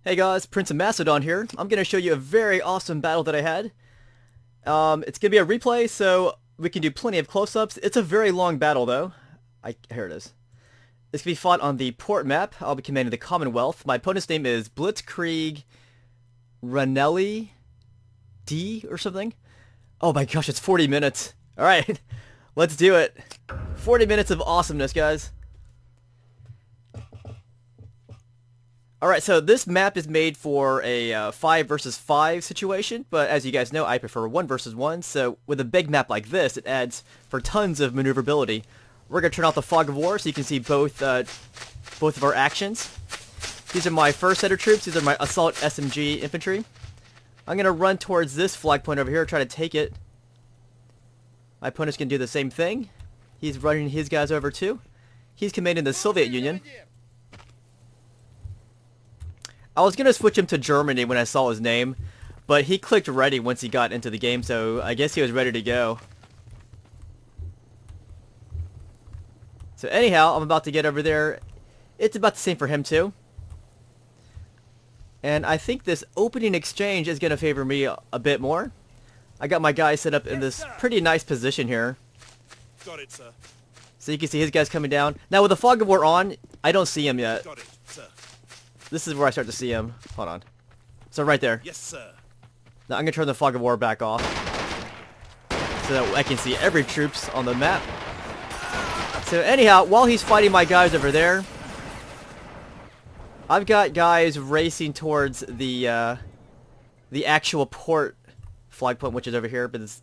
Hey guys, Prince of Macedon here. I'm going to show you a very awesome battle that I had. It's going to be a replay, so we can do plenty of close-ups. It's a very long battle though. Here it is. This can be fought on the port map. I'll be commanding the Commonwealth. My opponent's name is BlitzkrieG RaneliD or something. Oh my gosh, it's 40 minutes. Alright, let's do it. 40 minutes of awesomeness, guys. Alright, so this map is made for a 5 versus 5 situation, but as you guys know, I prefer 1 versus 1, so with a big map like this, it adds for tons of maneuverability. We're going to turn off the fog of war so you can see both of our actions. These are my first set of troops. These are my assault SMG infantry. I'm going to run towards this flag point over here, try to take it. My opponent's going to do the same thing. He's running his guys over too. He's commanding the Soviet Union. I was going to switch him to Germany when I saw his name, but he clicked ready once he got into the game, so I guess he was ready to go. So anyhow, I'm about to get over there. It's about the same for him too. And I think this opening exchange is going to favor me a bit more. I got my guys set up in this pretty nice position here. Got it, sir. So you can see his guys coming down. Now with the fog of war on, I don't see him yet. Got it, sir. This is where I start to see him. Hold on. So right there. Yes, sir. Now I'm going to turn the fog of war back off so that I can see every troops on the map. So anyhow, while he's fighting my guys over there, I've got guys racing towards the actual port flag point, which is over here, but it's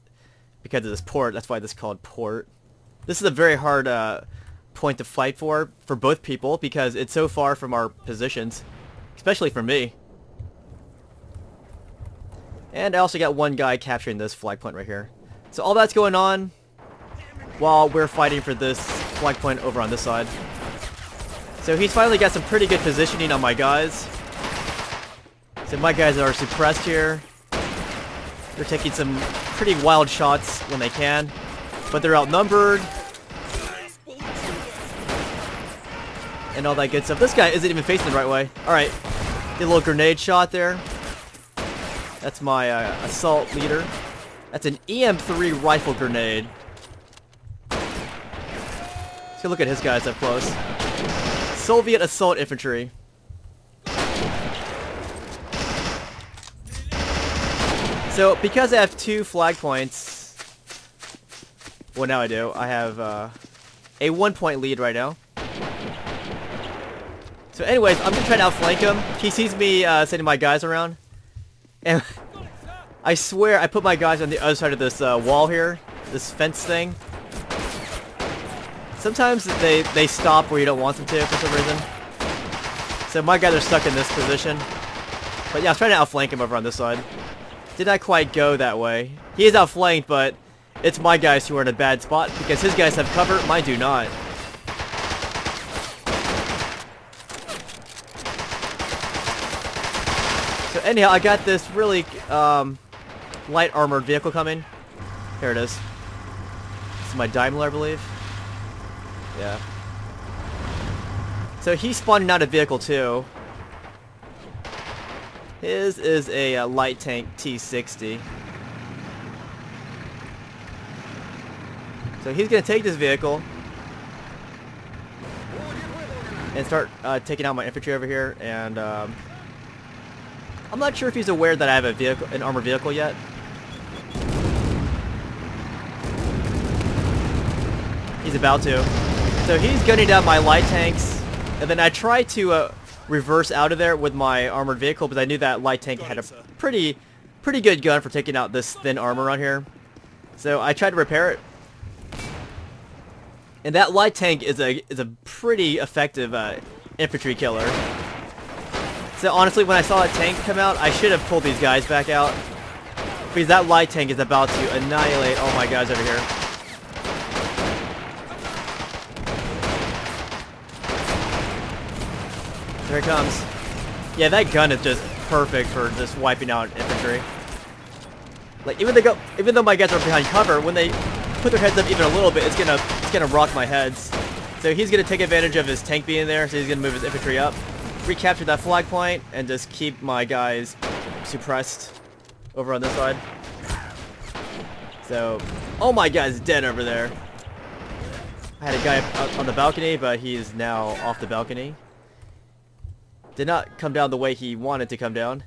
because of this port, that's why this is called port. This is a very hard point to fight for both people because it's so far from our positions, especially for me. And I also got one guy capturing this flag point right here. So all that's going on while we're fighting for this flag point over on this side. So he's finally got some pretty good positioning on my guys. So my guys are suppressed here. They're taking some pretty wild shots when they can, but they're outnumbered. And all that good stuff. This guy isn't even facing the right way. Alright, get a little grenade shot there. That's my assault leader. That's an EM3 rifle grenade. Let's go look at his guys up close. Soviet assault infantry. So, because I have 2 flag points, well now I do, I have a 1-point lead right now. So anyways, I'm going to try to outflank him. He sees me sending my guys around. And I swear I put my guys on the other side of this wall here, this fence thing. Sometimes they stop where you don't want them to for some reason. So my guys are stuck in this position. But yeah, I was trying to outflank him over on this side. Did not quite go that way. He is outflanked, but it's my guys who are in a bad spot because his guys have cover, mine do not. So anyhow, I got this really light armored vehicle coming. Here it is. This is my Daimler, I believe. Yeah. So he's spawning out a vehicle too. His is a light tank T60. So he's going to take this vehicle and start taking out my infantry over here. And I'm not sure if he's aware that I have a vehicle, an armored vehicle yet. He's about to. So he's gunning down my light tanks, and then I try to reverse out of there with my armored vehicle, but I knew that light tank had a pretty good gun for taking out this thin armor on here. So I tried to repair it, and that light tank is a pretty effective infantry killer. So honestly, when I saw that tank come out, I should have pulled these guys back out, because that light tank is about to annihilate all my guys over here. There it comes. Yeah, that gun is just perfect for just wiping out infantry. Like even though my guys are behind cover, when they put their heads up even a little bit, it's gonna rock my heads. So he's gonna take advantage of his tank being there, so he's gonna move his infantry up. recapture that flag point and just keep my guys suppressed over on this side. So, oh, my guy's dead over there. I had a guy up on the balcony, but he is now off the balcony. Did not come down the way he wanted to come down.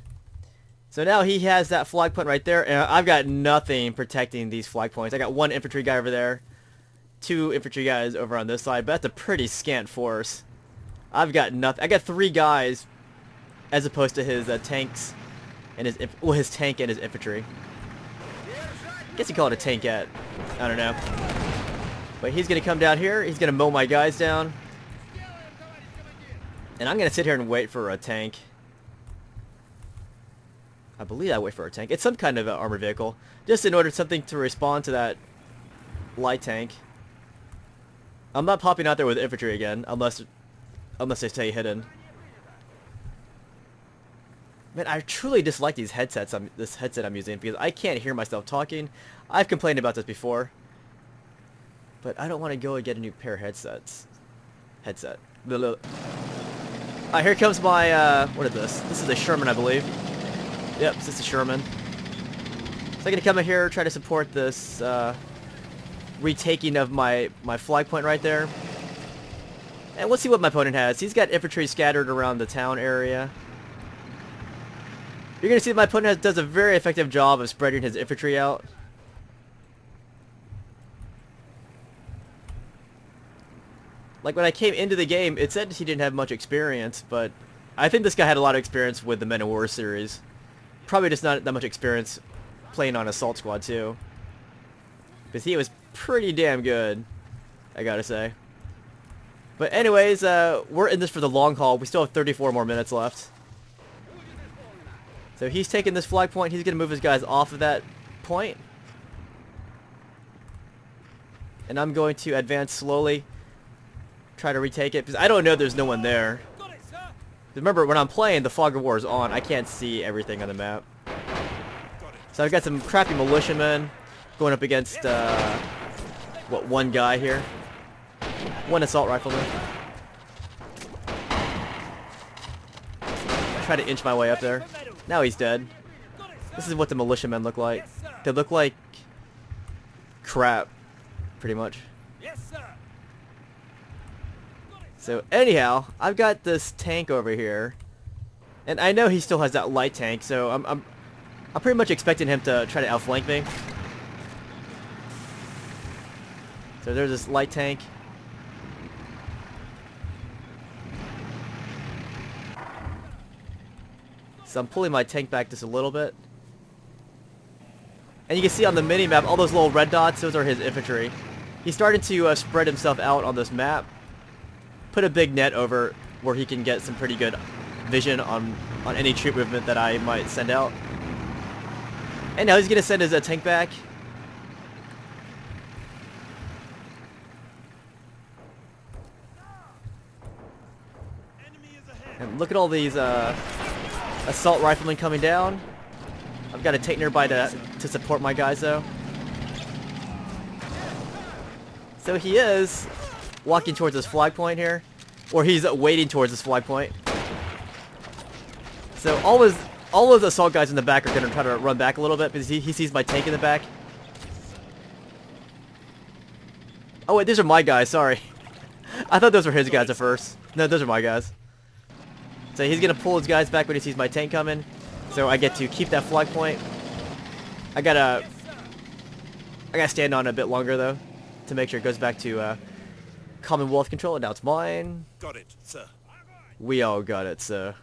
So now he has that flag point right there, and I've got nothing protecting these flag points. I got one infantry guy over there, 2 infantry guys over on this side, but that's a pretty scant force. I've got nothing. I got 3 guys as opposed to his tanks and his tank and his infantry. I guess you call it a tankette. I don't know. But he's going to come down here. He's going to mow my guys down. And I'm going to sit here and wait for a tank. I believe I wait for a tank. It's some kind of armored vehicle. Just in order something to respond to that light tank. I'm not popping out there with infantry again. Unless they stay hidden. Man, I truly dislike these headsets. This headset I'm using because I can't hear myself talking. I've complained about this before, but I don't want to go and get a new pair of headsets. Alright, here comes my what is this? This is a Sherman, I believe. Yep, this is a Sherman. So I'm gonna come in here, try to support this retaking of my flag point right there. And we'll see what my opponent has. He's got infantry scattered around the town area. You're going to see that my opponent does a very effective job of spreading his infantry out. Like when I came into the game, it said he didn't have much experience, but I think this guy had a lot of experience with the Men of War series. Probably just not that much experience playing on Assault Squad 2. Because he was pretty damn good, I gotta say. But anyways, we're in this for the long haul. We still have 34 more minutes left. So he's taking this flag point. He's going to move his guys off of that point. And I'm going to advance slowly. Try to retake it. Because I don't know there's no one there. Remember, when I'm playing, the fog of war is on. I can't see everything on the map. So I've got some crappy militiamen going up against, one guy here. One assault rifleman. I try to inch my way up there. Now he's dead. This is what the militiamen look like. They look like crap, pretty much. So anyhow, I've got this tank over here, and I know he still has that light tank. So I'm pretty much expecting him to try to outflank me. So there's this light tank. So I'm pulling my tank back just a little bit. And you can see on the mini-map, all those little red dots, those are his infantry. He's starting to spread himself out on this map. Put a big net over where he can get some pretty good vision on any troop movement that I might send out. And now he's going to send his tank back. And look at all these assault riflemen coming down. I've got a tank nearby to support my guys though. So he is walking towards this flag point here, or he's wading towards this flag point. So all those assault guys in the back are going to try to run back a little bit because he sees my tank in the back. Oh wait, these are my guys, sorry. I thought those were his guys at first. No, those are my guys. So he's going to pull his guys back when he sees my tank coming. So I get to keep that flag point. I gotta stand on it a bit longer though, to make sure it goes back to Commonwealth control. And now it's mine. Got it, sir. We all got it, sir.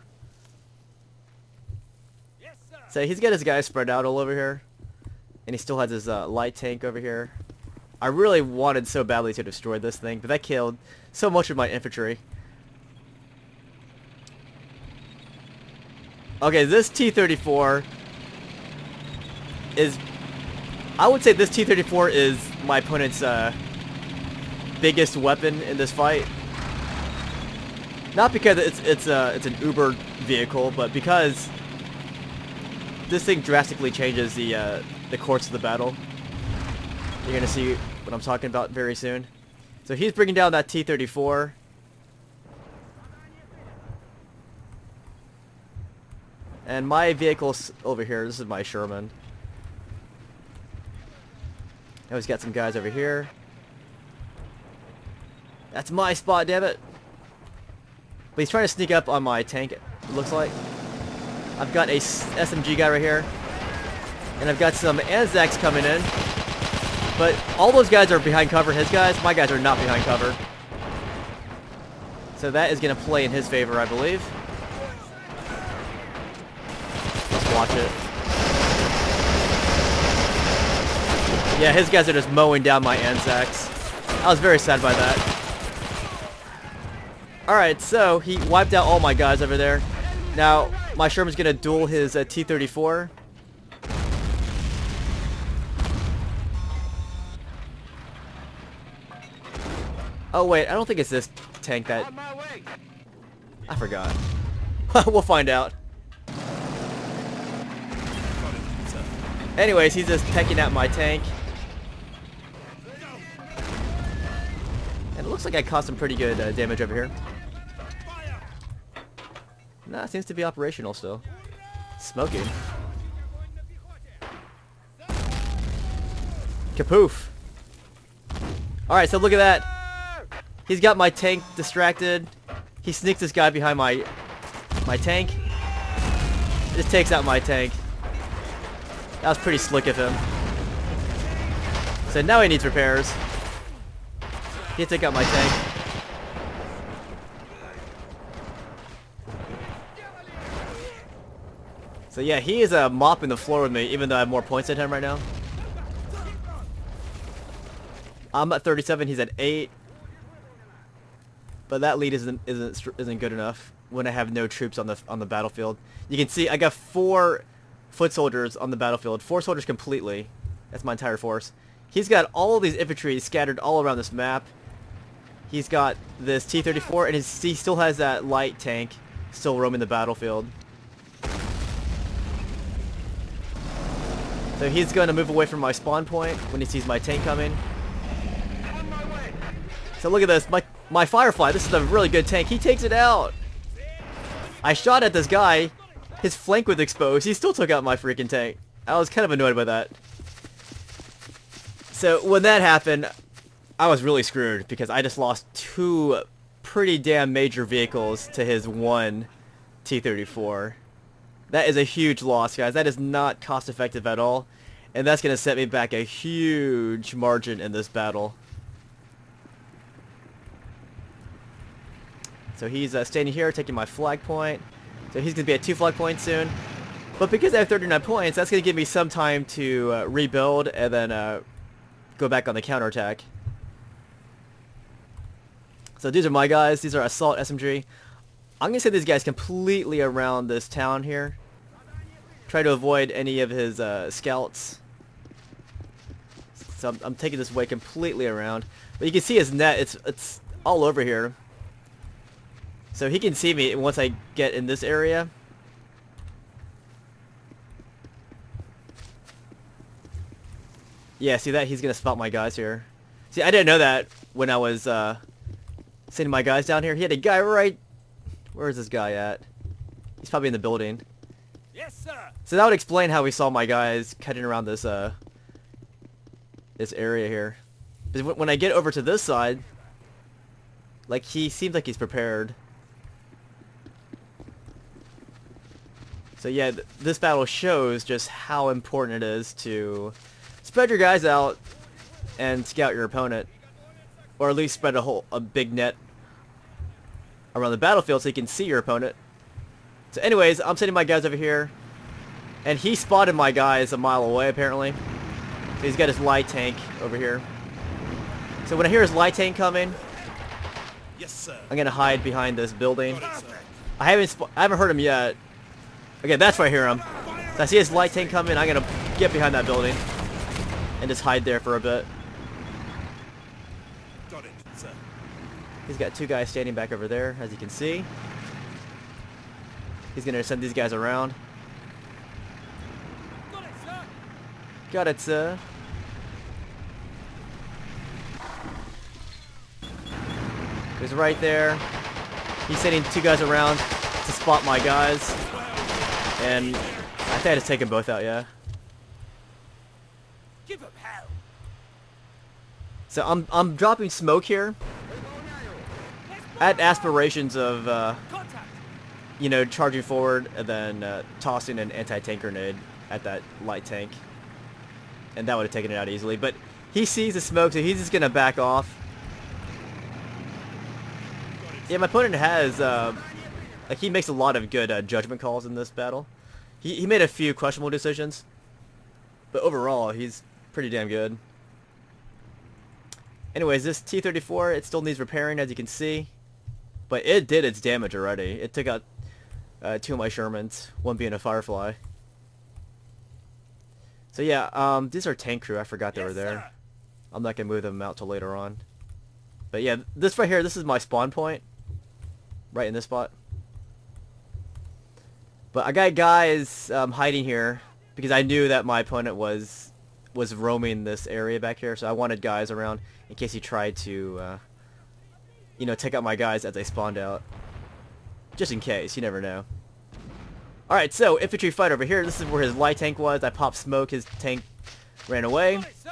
So he's got his guys spread out all over here, and he still has his light tank over here. I really wanted so badly to destroy this thing, but that killed so much of my infantry. Okay, this T-34 is... I would say this T-34 is my opponent's biggest weapon in this fight. Not because it's an uber vehicle, but because this thing drastically changes the course of the battle. You're gonna see what I'm talking about very soon. So he's bringing down that T-34. And my vehicle's over here. This is my Sherman. Now he's got some guys over here. That's my spot, damn it. But he's trying to sneak up on my tank, it looks like. I've got a SMG guy right here. And I've got some Anzacs coming in. But all those guys are behind cover, his guys. My guys are not behind cover. So that is going to play in his favor, I believe. Let's watch it. Yeah, his guys are just mowing down my Anzacs. I was very sad by that. Alright, so he wiped out all my guys over there. Now, my Sherman's going to duel his T-34. Oh wait, I don't think it's this tank that... I forgot. We'll find out. Anyways, he's just pecking at my tank. And it looks like I caused some pretty good damage over here. Nah, it seems to be operational still. Smoking. Kapoof. Alright, so look at that. He's got my tank distracted. He sneaks this guy behind my tank. Just takes out my tank. That was pretty slick of him. So now he needs repairs. He took out my tank. So yeah, he is mopping the floor with me, even though I have more points than him right now. I'm at 37, he's at 8. But that lead isn't good enough when I have no troops on the battlefield. You can see I got 4 foot soldiers on the battlefield, 4 soldiers completely. That's my entire force. He's got all these infantry scattered all around this map. He's got this T-34, and he still has that light tank still roaming the battlefield. So he's going to move away from my spawn point when he sees my tank coming. So look at this, my Firefly, this is a really good tank. He takes it out. I shot at this guy. His flank was exposed. He still took out my freaking tank. I was kind of annoyed by that. So when that happened, I was really screwed because I just lost 2 pretty damn major vehicles to his 1 T-34. That is a huge loss, guys. That is not cost effective at all. And that's going to set me back a huge margin in this battle. So he's standing here, taking my flag point. So he's going to be at 2 flag points soon. But because I have 39 points, that's going to give me some time to rebuild and then go back on the counterattack. So these are my guys. These are Assault SMG. I'm going to send these guys completely around this town here. Try to avoid any of his scouts. So I'm taking this way completely around. But you can see his net. It's all over here. So he can see me once I get in this area. Yeah, see that? He's going to spot my guys here. See, I didn't know that when I was sending my guys down here. He had a guy right... Where is this guy at? He's probably in the building. Yes, sir. So that would explain how we saw my guys cutting around this this area here. Because when I get over to this side, like, he seems like he's prepared. So yeah, this battle shows just how important it is to spread your guys out and scout your opponent, or at least spread a big net around the battlefield so you can see your opponent. So anyways, I'm sending my guys over here, and he spotted my guys a mile away apparently. So he's got his light tank over here. So when I hear his light tank coming, yes, sir, I'm gonna hide behind this building. I haven't heard him yet. Okay, that's where I hear him. So I see his light tank coming. I'm gonna get behind that building and just hide there for a bit. Got it, sir. He's got 2 guys standing back over there, as you can see. He's gonna send these guys around. Got it, sir. Got it, sir. He's right there. He's sending 2 guys around to spot my guys. And I think I just take them both out, yeah. Give him hell. So I'm dropping smoke here. I had aspirations of Contact. you know, charging forward and then tossing an anti-tank grenade at that light tank, and that would have taken it out easily. But he sees the smoke, so he's just gonna back off. Yeah, my opponent has like, he makes a lot of good judgment calls in this battle. He made a few questionable decisions, but overall he's pretty damn good. Anyways, this T-34, it still needs repairing, as you can see, but it did its damage already. It took out 2 of my Shermans, one being a Firefly. So yeah, these are tank crew. I forgot they were there. Sir. I'm not gonna move them out till later on. But yeah, this right here, this is my spawn point, right in this spot. But I got guys hiding here because I knew that my opponent was roaming this area back here, so I wanted guys around in case he tried to, you know, take out my guys as they spawned out. Just in case, you never know. Alright, so infantry fight over here. This is where his light tank was. I popped smoke, his tank ran away. Got it, sir.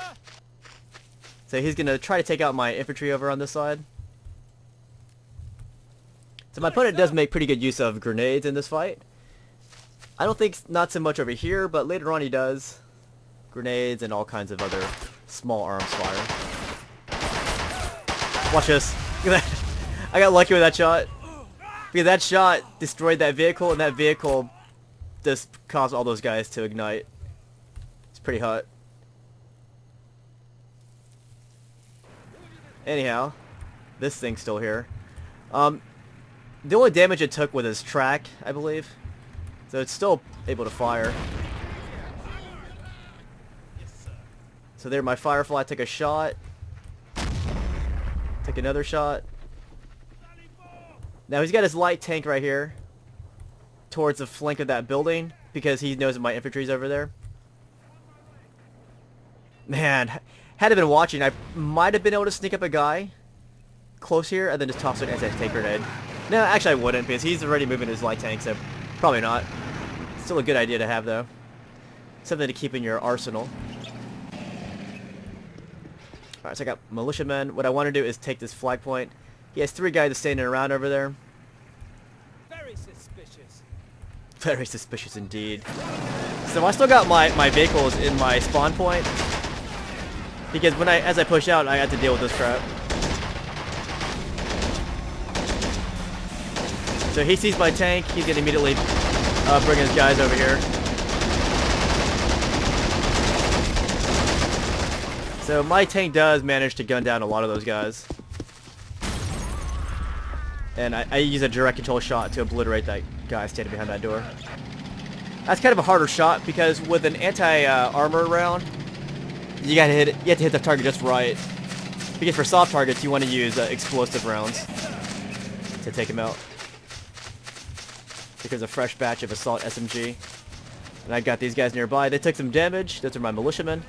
So he's going to try to take out my infantry over on this side. So my opponent does make pretty good use of grenades in this fight. I don't think not so much over here, but later on he does. Grenades and all kinds of other small arms fire. Watch this. Look at that. I got lucky with that shot. Because that shot destroyed that vehicle, and that vehicle just caused all those guys to ignite. It's pretty hot. Anyhow, this thing's still here. The only damage it took was his track, I believe. So it's still able to fire. So there, my Firefly took a shot. Took another shot. Now he's got his light tank right here towards the flank of that building because he knows that my infantry's over there. Man, had I been watching, I might have been able to sneak up a guy close here and then just toss an anti-tank grenade. No, actually I wouldn't because he's already moving his light tank, so probably not. Still a good idea to have though. Something to keep in your arsenal. Alright, so I got militiamen. What I want to do is take this flag point. He has 3 guys standing around over there. Very suspicious. Very suspicious indeed. So I still got my vehicles in my spawn point. Because as I push out, I have to deal with this crap. So he sees my tank, he's gonna immediately bring his guys over here. So my tank does manage to gun down a lot of those guys. And I use a direct control shot to obliterate that guy standing behind that door. That's kind of a harder shot because with an anti-armor round, you have to hit the target just right. Because for soft targets, you want to use explosive rounds to take him out. Because a fresh batch of assault SMG, and I got these guys nearby. They took some damage. Those are my militiamen.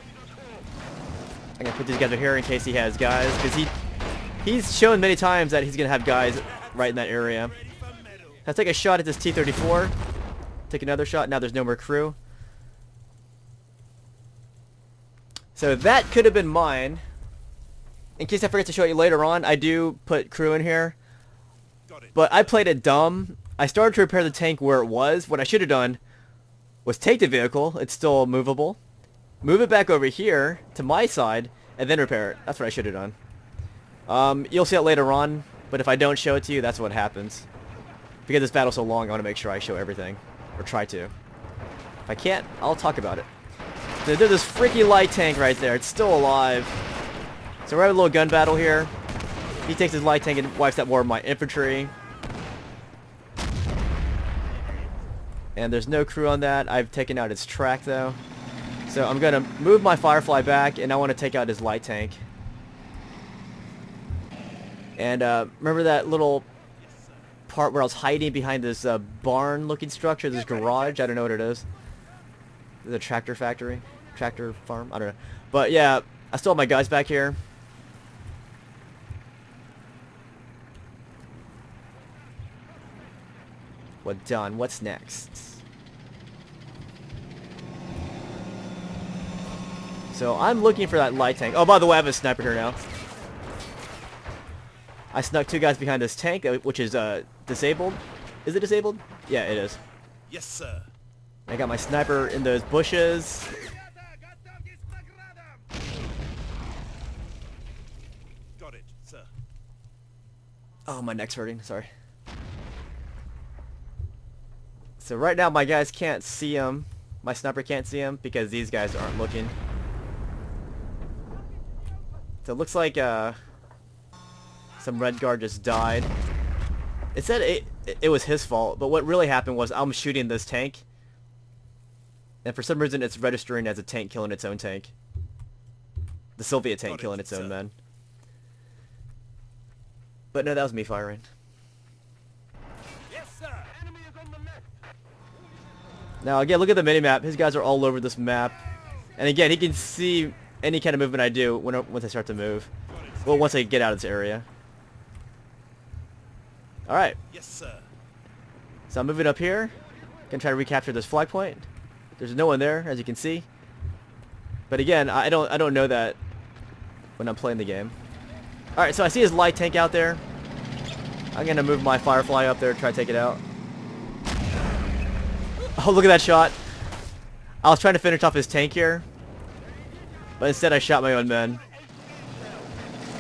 I'm gonna put these guys over here in case he has guys, because he's shown many times that he's gonna have guys right in that area. I'll take a shot at this T-34. Take another shot. Now there's no more crew. So that could have been mine. In case I forget to show you later on, I do put crew in here. But I played it dumb. I started to repair the tank where it was. What I should have done was take the vehicle. It's still movable. Move it back over here to my side and then repair it. That's what I should have done. You'll see it later on. But if I don't show it to you, that's what happens. Because this battle's so long, I want to make sure I show everything. Or try to. If I can't, I'll talk about it. There's this freaky light tank right there. It's still alive. So we're having a little gun battle here. He takes his light tank and wipes out more of my infantry. And there's no crew on that. I've taken out its track though. So I'm going to move my Firefly back and I want to take out his light tank. And remember that little part where I was hiding behind this barn looking structure, this garage? I don't know what it is. The tractor factory? Tractor farm? I don't know. But yeah, I still have my guys back here. Well done. What's next? So I'm looking for that light tank. Oh, by the way, I have a sniper here now. I snuck 2 guys behind this tank, which is disabled. Is it disabled? Yeah, it is. Yes, sir. I got my sniper in those bushes. Got it, sir. Oh, my neck's hurting. Sorry. So right now my guys can't see him. My sniper can't see him because these guys aren't looking. So it looks like some red guard just died. It said it was his fault, but what really happened was I'm shooting this tank, and for some reason it's registering as a tank killing its own tank. The Soviet tank killing its own men. But no, that was me firing. Yes, sir. Enemy is on the left. Now again, look at the minimap. His guys are all over this map, and again, he can see any kind of movement I do once I start to move. Well, once I get out of this area. Alright, Yes, sir. so I'm moving up here. Gonna try to recapture this flag point. There's no one there, as you can see. But again, I don't know that when I'm playing the game. Alright, so I see his light tank out there. I'm gonna move my Firefly up there, try to take it out. Oh, look at that shot. I was trying to finish off his tank here, but instead I shot my own men.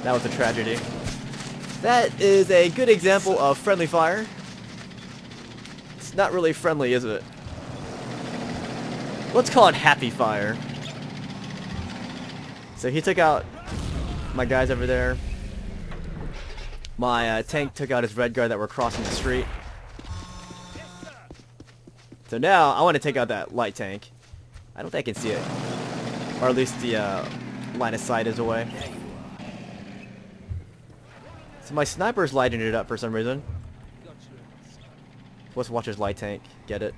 That was a tragedy. That is a good example of friendly fire. It's not really friendly, is it? Let's call it happy fire. So he took out my guys over there. My tank took out his red guard that were crossing the street. So now I want to take out that light tank. I don't think I can see it. Or at least the line of sight is away. So my sniper's lighting it up for some reason. Let's watch his light tank. Get it?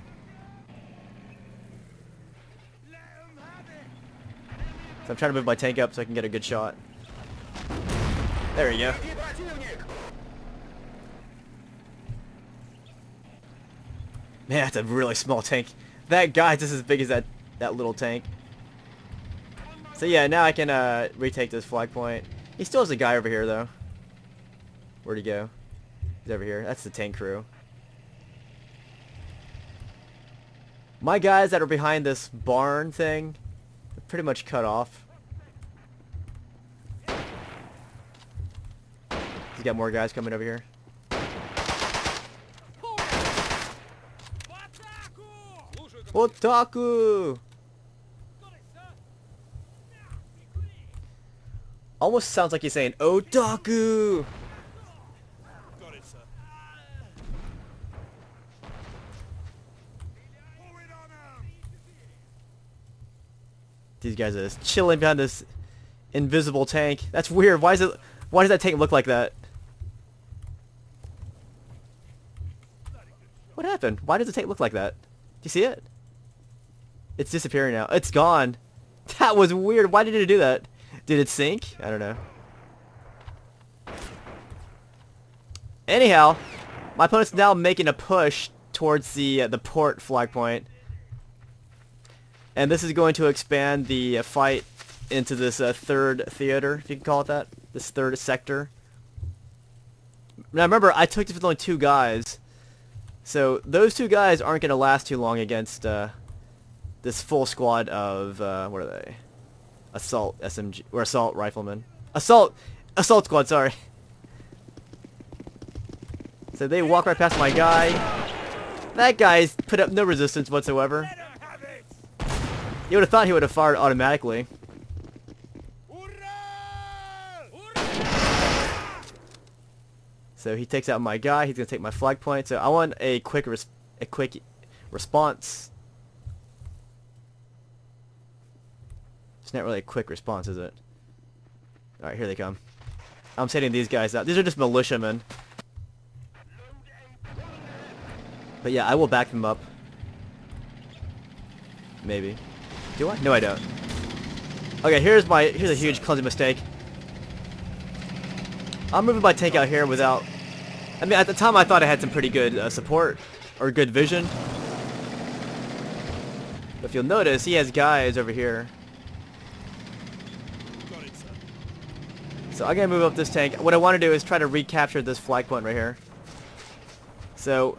So I'm trying to move my tank up so I can get a good shot. There you go. Man, that's a really small tank. That guy's just as big as that little tank. So yeah, now I can retake this flag point. He still has a guy over here though. Where'd he go? He's over here. That's the tank crew. My guys that are behind this barn thing are pretty much cut off. He's got more guys coming over here. Otaku! Almost sounds like he's saying Otaku! Got it, sir. Forward on him. These guys are just chilling behind this invisible tank. That's weird. Why does that tank look like that? What happened? Why does the tank look like that? Do you see it? It's disappearing now. It's gone. That was weird. Why did it do that? Did it sink? I don't know. Anyhow, my opponent's now making a push towards the port flag point. And this is going to expand the fight into this third theater, if you can call it that. This third sector. Now remember, I took this with only 2 guys. So those 2 guys aren't going to last too long against this full squad of, what are they? Assault SMG, or assault riflemen. Assault squad, sorry. So they walk right past my guy. That guy's put up no resistance whatsoever. Let him have it. You would have thought he would have fired automatically. So he takes out my guy. He's gonna take my flag point. So I want a quick response. It's not really a quick response, is it? All right, here they come. I'm sending these guys out. These are just militiamen. But yeah, I will back them up. Maybe. Do I? No, I don't. Okay, here's a huge clumsy mistake. I'm moving my tank out here without... I mean, at the time I thought I had some pretty good support, or good vision. But if you'll notice, he has guys over here. So I'm gonna move up this tank. What I want to do is try to recapture this flag point right here. So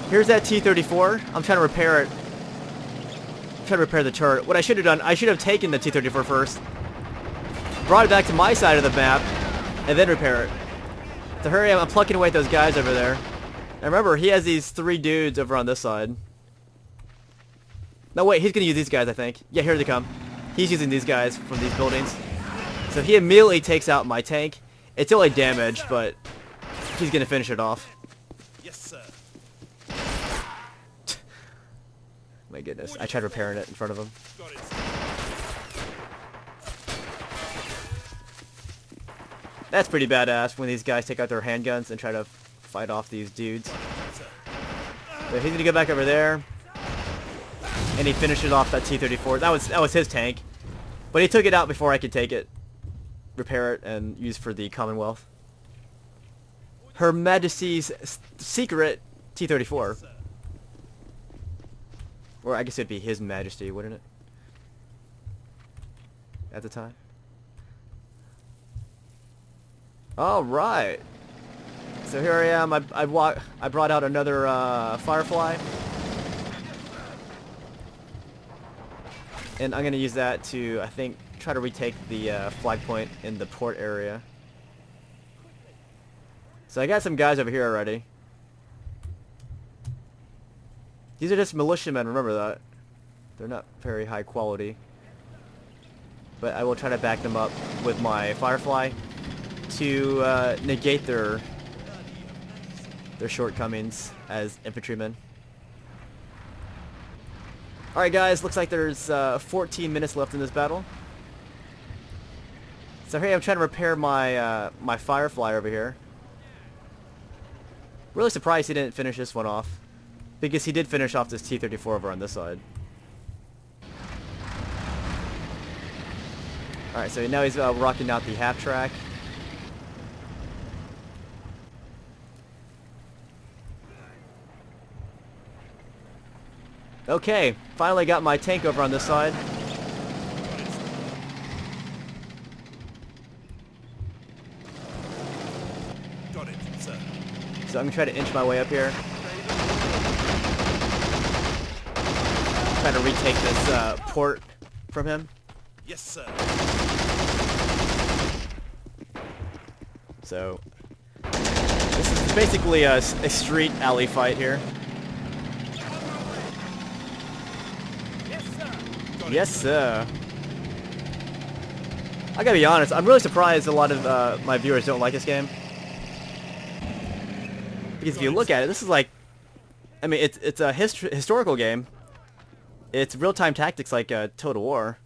here's that T-34. I'm trying to repair it. I'm trying to repair the turret. What I should have done, I should have taken the T-34 first, brought it back to my side of the map, and then repair it. So hurry up, I'm plucking away at those guys over there. And remember, he has these 3 dudes over on this side. No, wait, he's gonna use these guys, I think. Yeah, here they come. He's using these guys from these buildings. So he immediately takes out my tank. It's only damaged, but he's gonna finish it off. Yes, sir. My goodness, I tried repairing it in front of him. Got it, sir. That's pretty badass when these guys take out their handguns and try to fight off these dudes. So he's gonna go back over there, and he finishes off that T-34. That was his tank, but he took it out before I could take it, repair it, and use for the Commonwealth. Her Majesty's secret T-34, or I guess it'd be His Majesty, wouldn't it? At the time. All right. So here I am. I brought out another Firefly, and I'm gonna use that to, I think, try to retake the flag point in the port area. So I got some guys over here already. These are just militiamen. Remember that. They're not very high quality, but I will try to back them up with my Firefly to negate their shortcomings as infantrymen. Alright guys, looks like there's 14 minutes left in this battle. So here I'm trying to repair my my Firefly over here. Really surprised he didn't finish this one off, because he did finish off this T-34 over on this side. Alright, so now he's rocking out the half track. Okay, finally got my tank over on this side. Got it, sir. So I'm gonna try to inch my way up here. Trying to retake this port from him. Yes, sir. So this is basically a street alley fight here. Yes, sir. I gotta be honest, I'm really surprised a lot of my viewers don't like this game. Because if you look at it, this is like, I mean, it's a historical game. It's real-time tactics like Total War.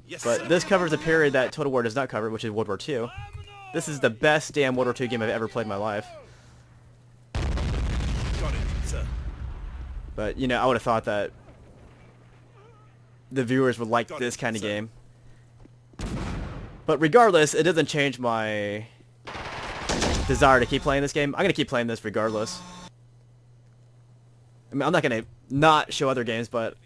Yes, But sir. this covers a period that Total War does not cover, which is World War II. This is the best damn World War II game I've ever played in my life. Got it, sir. But, you know, I would have thought that the viewers would like this kind of game. But regardless, it doesn't change my desire to keep playing this game. I'm going to keep playing this regardless. I mean, I'm not going to not show other games, but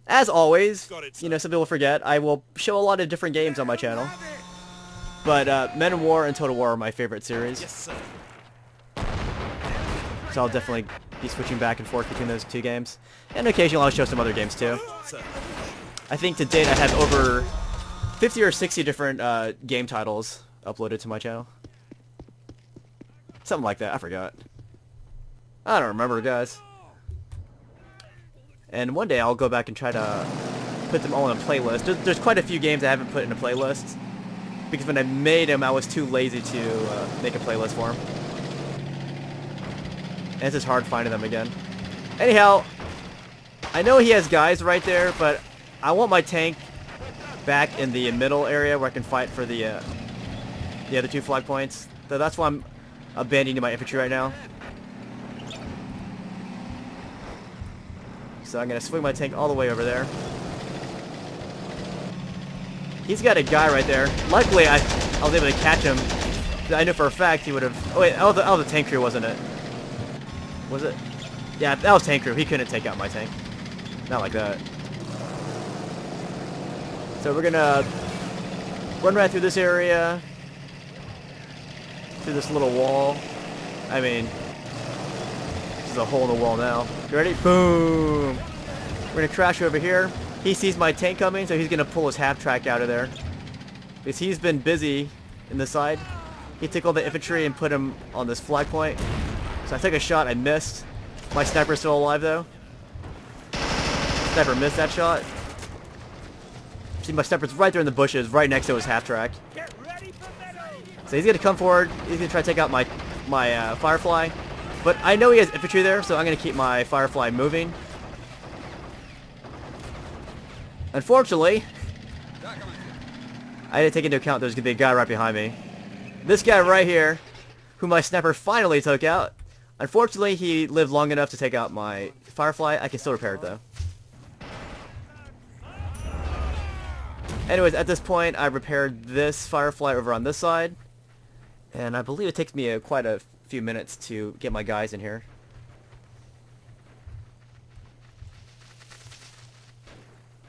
as always, you know, some people forget, I will show a lot of different games on my channel. But Men in War and Total War are my favorite series. Yes, sir. So I'll definitely be switching back and forth between those two games. And occasionally I'll show some other games too. Sir. I think to date I have over 50 or 60 different game titles uploaded to my channel. Something like that, I forgot. I don't remember, guys. And one day I'll go back and try to put them all in a playlist. There's quite a few games I haven't put in a playlist, because when I made them I was too lazy to make a playlist for them. And it's just hard finding them again. Anyhow, I know he has guys right there, but I want my tank back in the middle area where I can fight for the other two flag points. So that's why I'm abandoning my infantry right now. So I'm going to swing my tank all the way over there. He's got a guy right there. Luckily, I was able to catch him. I know for a fact he would have... Oh wait, that was the tank crew, wasn't it? Was it? Yeah, that was tank crew. He couldn't take out my tank. Not like that. So we're gonna Run right through this area. Through this little wall. I mean, there's a hole in the wall now. You ready? Boom! We're gonna crash over here. He sees my tank coming, so he's gonna pull his half-track out of there. Because he's been busy in the side. He took all the infantry and put him on this flag point. So I took a shot, I missed. My sniper's still alive though. Sniper missed that shot. See, my sniper's right there in the bushes, right next to his half-track. So he's gonna come forward. He's gonna try to take out my Firefly, but I know he has infantry there, so I'm gonna keep my Firefly moving. Unfortunately, I didn't take into account there's gonna be a guy right behind me. This guy right here, who my sniper finally took out. Unfortunately, he lived long enough to take out my Firefly. I can still repair it though. Anyways, at this point, I repaired this Firefly over on this side. And I believe it takes me quite a few minutes to get my guys in here.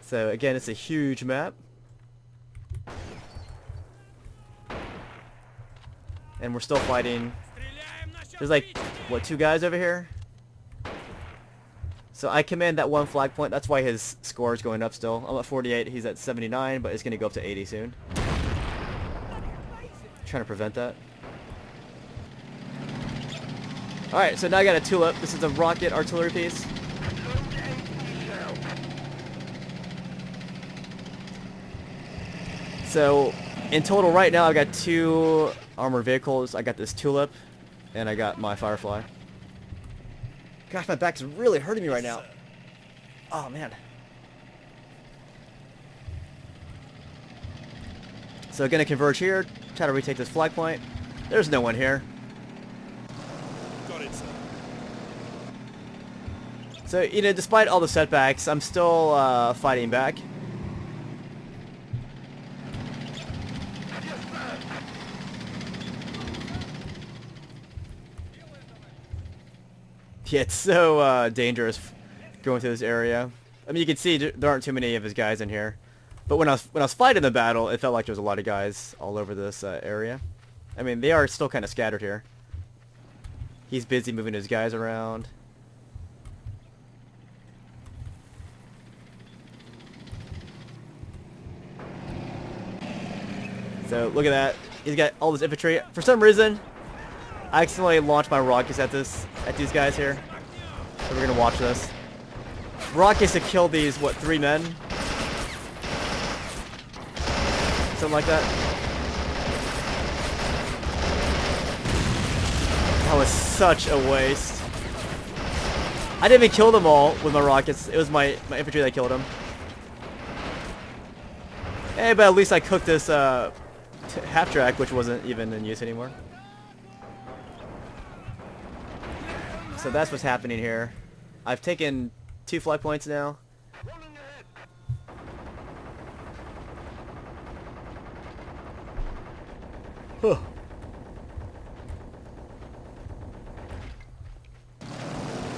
So again, it's a huge map. And we're still fighting. There's like, what, 2 guys over here? So I command that one flag point. That's why his score is going up still. I'm at 48. He's at 79, but it's going to go up to 80 soon. Trying to prevent that. Alright, so now I got a tulip. This is a rocket artillery piece. So in total right now I've got 2 armored vehicles. I got this tulip and I got my Firefly. Gosh, my back is really hurting me right now. Oh, man. So gonna converge here, try to retake this flag point. There's no one here. Got it, sir. So, you know, despite all the setbacks, I'm still fighting back. Yeah, it's so dangerous going through this area. I mean, you can see there aren't too many of his guys in here. But when I was fighting the battle, it felt like there was a lot of guys all over this area. I mean, they are still kind of scattered here. He's busy moving his guys around. So look at that. He's got all this infantry. For some reason, I accidentally launched my rockets at these guys here. So we're gonna watch this. Rockets to kill these, what, 3 men? Something like that. That was such a waste. I didn't even kill them all with my rockets. It was my infantry that killed them. Hey, but at least I cooked this half-track, which wasn't even in use anymore. So that's what's happening here. I've taken 2 flag points now. Huh.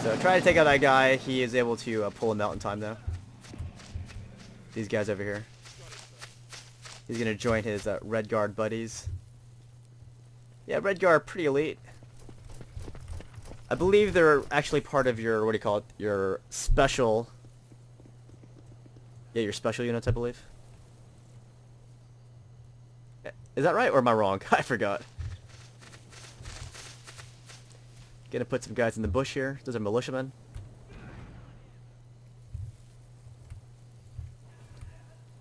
So try to take out that guy. He is able to pull him out in time though. These guys over here. He's gonna join his Red Guard buddies. Yeah, Red Guard are pretty elite. I believe they're actually part of your, what do you call it, your special... Yeah, your special units, I believe. Is that right, or am I wrong? I forgot. Gonna put some guys in the bush here. Those are militiamen.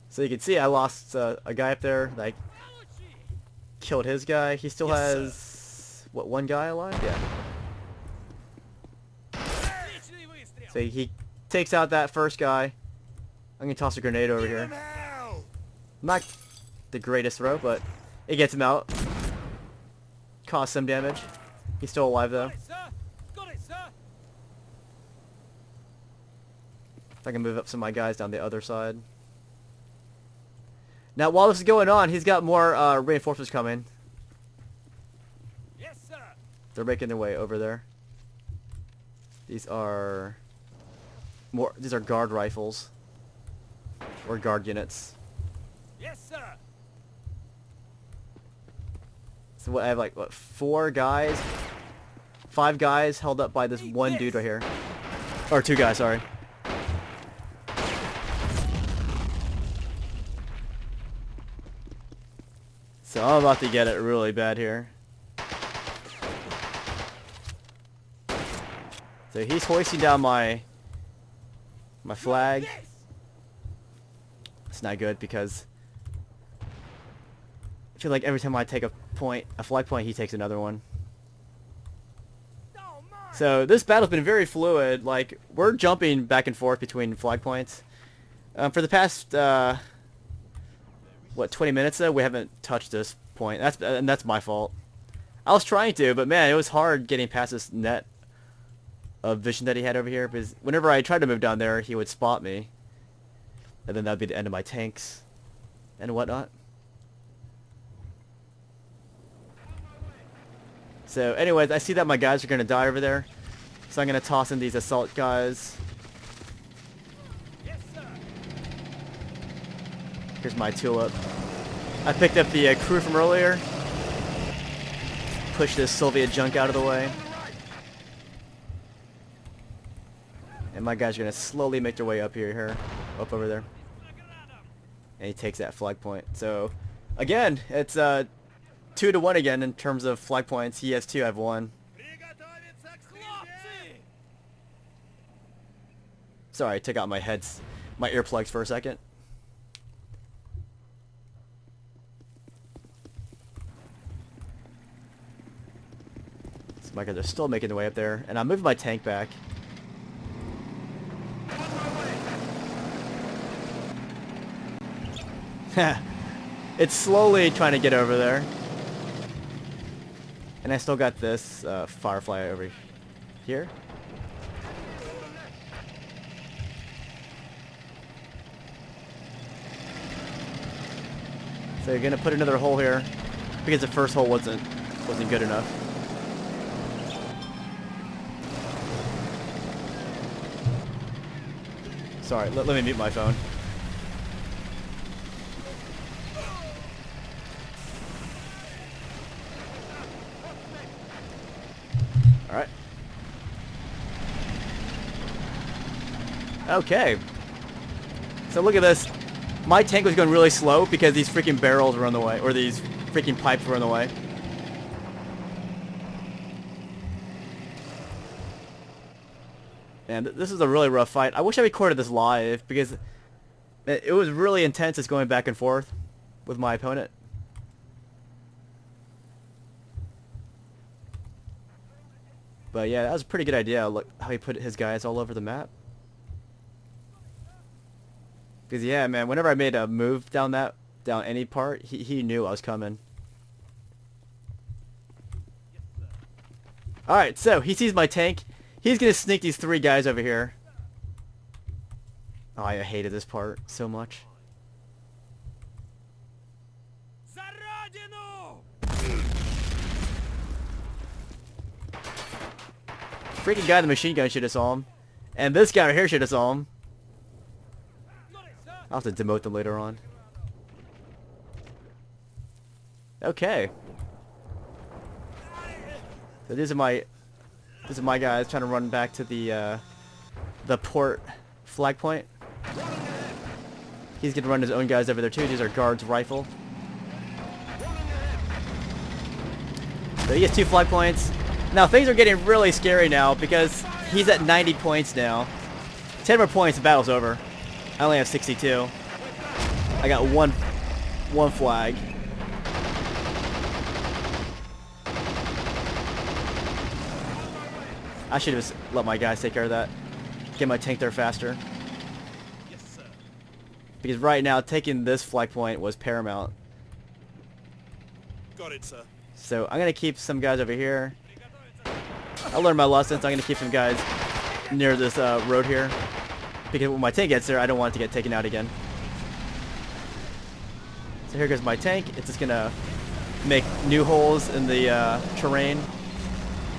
So you can see I lost a guy up there. I killed his guy. He still has, what, 1 guy alive? Yeah. So he takes out that first guy. I'm gonna toss a grenade over here. Not the greatest throw, but it gets him out. Caused some damage. He's still alive though. If I can move up some of my guys down the other side. Now while this is going on, he's got more reinforcements coming. Yes, sir. They're making their way over there. These are guard rifles. Or guard units. Yes, sir. So what, I have like, what, 4 guys? 5 guys held up by this one dude right here. Or 2 guys, sorry. So I'm about to get it really bad here. So he's hoisting down my flag. It's not good because I feel like every time I take a flag point, he takes another one. So this battle's been very fluid. Like, we're jumping back and forth between flag points. For the past, what, 20 minutes though, we haven't touched this point. That's my fault. I was trying to, but man, it was hard getting past this net of vision that he had over here, because whenever I tried to move down there, he would spot me. And then that would be the end of my tanks and whatnot. So anyways, I see that my guys are going to die over there. So I'm going to toss in these assault guys. Here's my tulip. I picked up the crew from earlier. Push this Soviet junk out of the way. And my guys are going to slowly make their way up here, up over there. And he takes that flag point. So, again, it's 2-1 again in terms of flag points. He has 2, I have 1. Sorry, I took out my earplugs for a second. So my guys are still making their way up there. And I'm moving my tank back. It's slowly trying to get over there. And I still got this Firefly over here. So you're gonna put another hole here because the first hole wasn't good enough. Sorry, let me mute my phone. Alright. Okay. So look at this. My tank was going really slow because these freaking barrels were on the way, or these freaking pipes were on the way. And this is a really rough fight. I wish I recorded this live because it was really intense just going back and forth with my opponent. But yeah, that was a pretty good idea. Look how he put his guys all over the map. Because yeah, man, whenever I made a move down any part, he knew I was coming. Alright, so he sees my tank. He's going to sneak these 3 guys over here. Oh, I hated this part so much. Freaking guy in the machine gun should have saw him. And this guy right here should have saw him. I'll have to demote them later on. Okay. So these are my guys trying to run back to the port flag point. He's gonna run his own guys over there too. These are guards rifle. So he gets 2 flag points. Now things are getting really scary now because he's at 90 points now. 10 more points, the battle's over. I only have 62. I got one flag. I should have just let my guys take care of that. Get my tank there faster. Yes, sir. Because right now, taking this flag point was paramount. Got it, sir. So I'm going to keep some guys over here. I learned my lessons. I'm going to keep some guys near this road here. Because when my tank gets there, I don't want it to get taken out again. So here goes my tank. It's just going to make new holes in the terrain.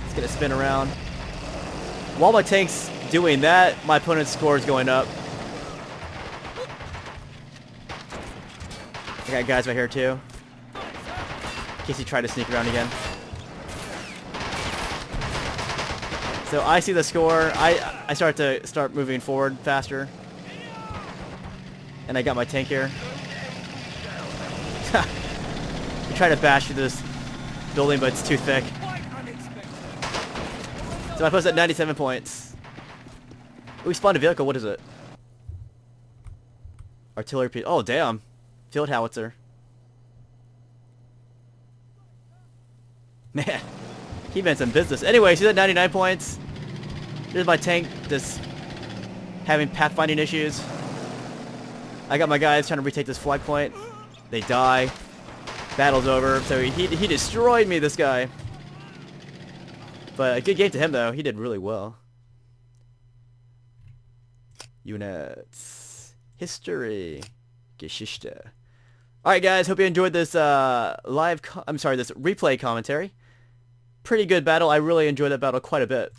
It's going to spin around. While my tank's doing that, my opponent's score is going up. I got guys right here too. in case he tried to sneak around again. So I see the score. I start moving forward faster. And I got my tank here. You try to bash through this building, but it's too thick. So I posted at 97 points. We spawned a vehicle. What is it? Artillery piece. Oh, damn. Field howitzer. Man. He meant some business. Anyway, she's at 99 points. Here's my tank just having pathfinding issues. I got my guys trying to retake this flag point. They die. Battle's over. So he destroyed me, this guy. But a good game to him, though. He did really well. Units. History. Geschichte. Alright, guys. Hope you enjoyed this this replay commentary. Pretty good battle. I really enjoyed that battle quite a bit.